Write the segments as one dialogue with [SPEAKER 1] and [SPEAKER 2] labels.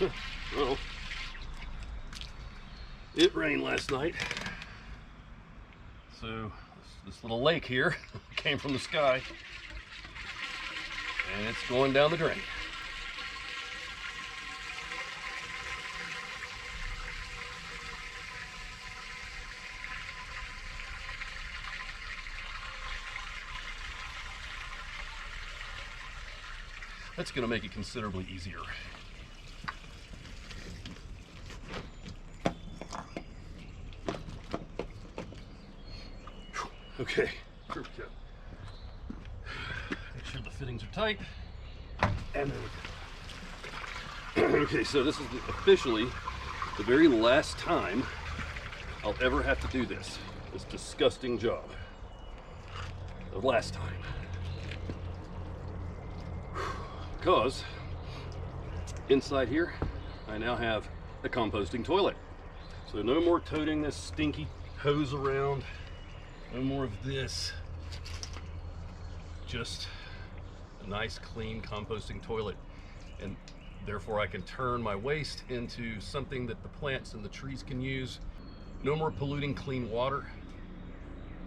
[SPEAKER 1] Well, it rained last night, so this little lake here came from the sky, and it's going down the drain. That's going to make it considerably easier. Okay, here we go. Make sure the fittings are tight. And there we go. Okay, so this is officially the very last time I'll ever have to do this disgusting job. The last time. Because inside here, I now have a composting toilet. So no more toting this stinky hose around. No more of this. Just a nice, clean composting toilet. And therefore I can turn my waste into something that the plants and the trees can use. No more polluting clean water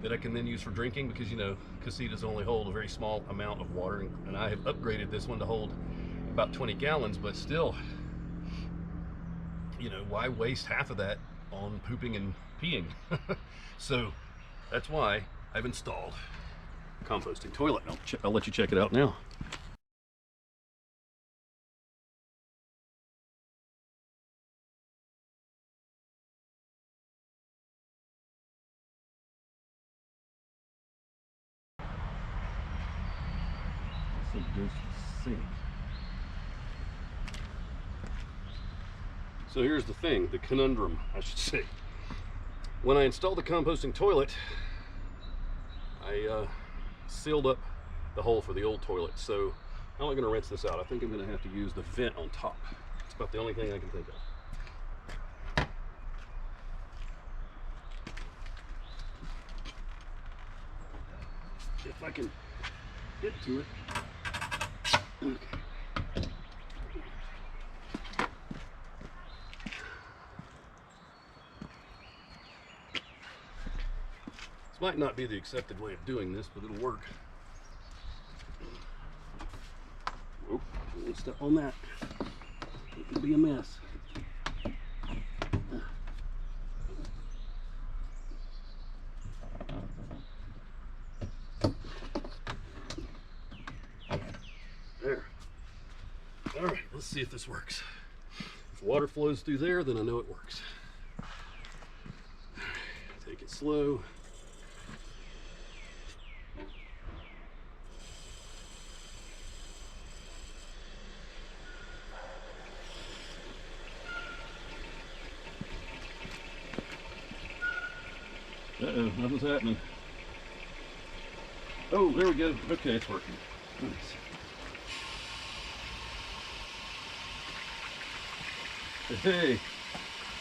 [SPEAKER 1] that I can then use for drinking, because, you know, casitas only hold a very small amount of water, and I have upgraded this one to hold about 20 gallons, but still, you know, why waste half of that on pooping and peeing? So that's why I've installed a composting toilet. I'll let you check it out now. So goes to the sink. So here's the thing, the conundrum, I should say. When I installed the composting toilet, I sealed up the hole for the old toilet. So how am I going to rinse this out? I think I'm going to have to use the vent on top. It's about the only thing I can think of. If I can get to it. Okay. This might not be the accepted way of doing this, but it'll work. Oh, don't step on that. It could be a mess. There. All right, let's see if this works. If water flows through there, then I know it works. Take it slow. Uh-oh, nothing's happening. Oh, there we go. Okay, it's working. Nice. Hey,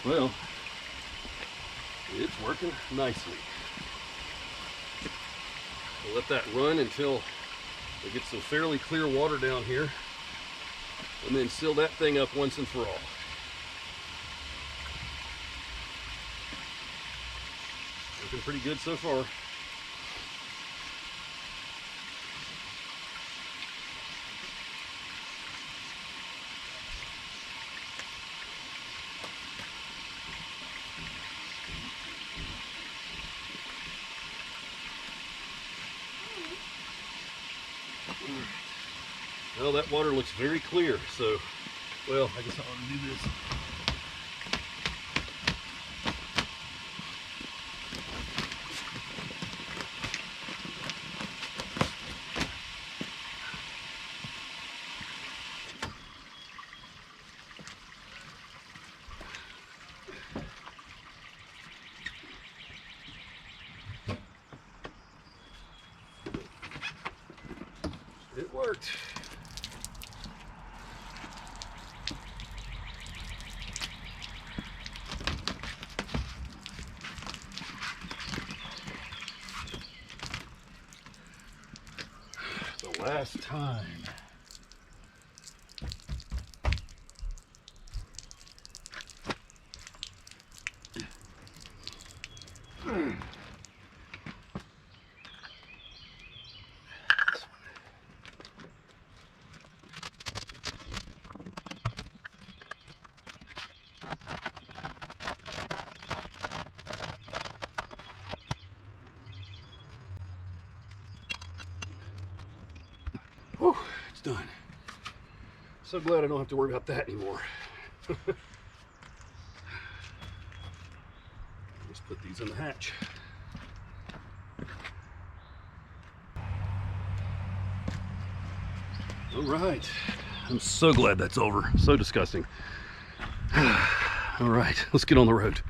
[SPEAKER 1] well, it's working nicely. We'll let that run until we get some fairly clear water down here, and then seal that thing up once and for all. Looking pretty good so far. Well, that water looks very clear, so, well, I guess I ought to do this. It worked. The last time. Whew, it's done. So glad I don't have to worry about that anymore. Just put these in the hatch. All right. I'm so glad that's over. So disgusting. All right, let's get on the road.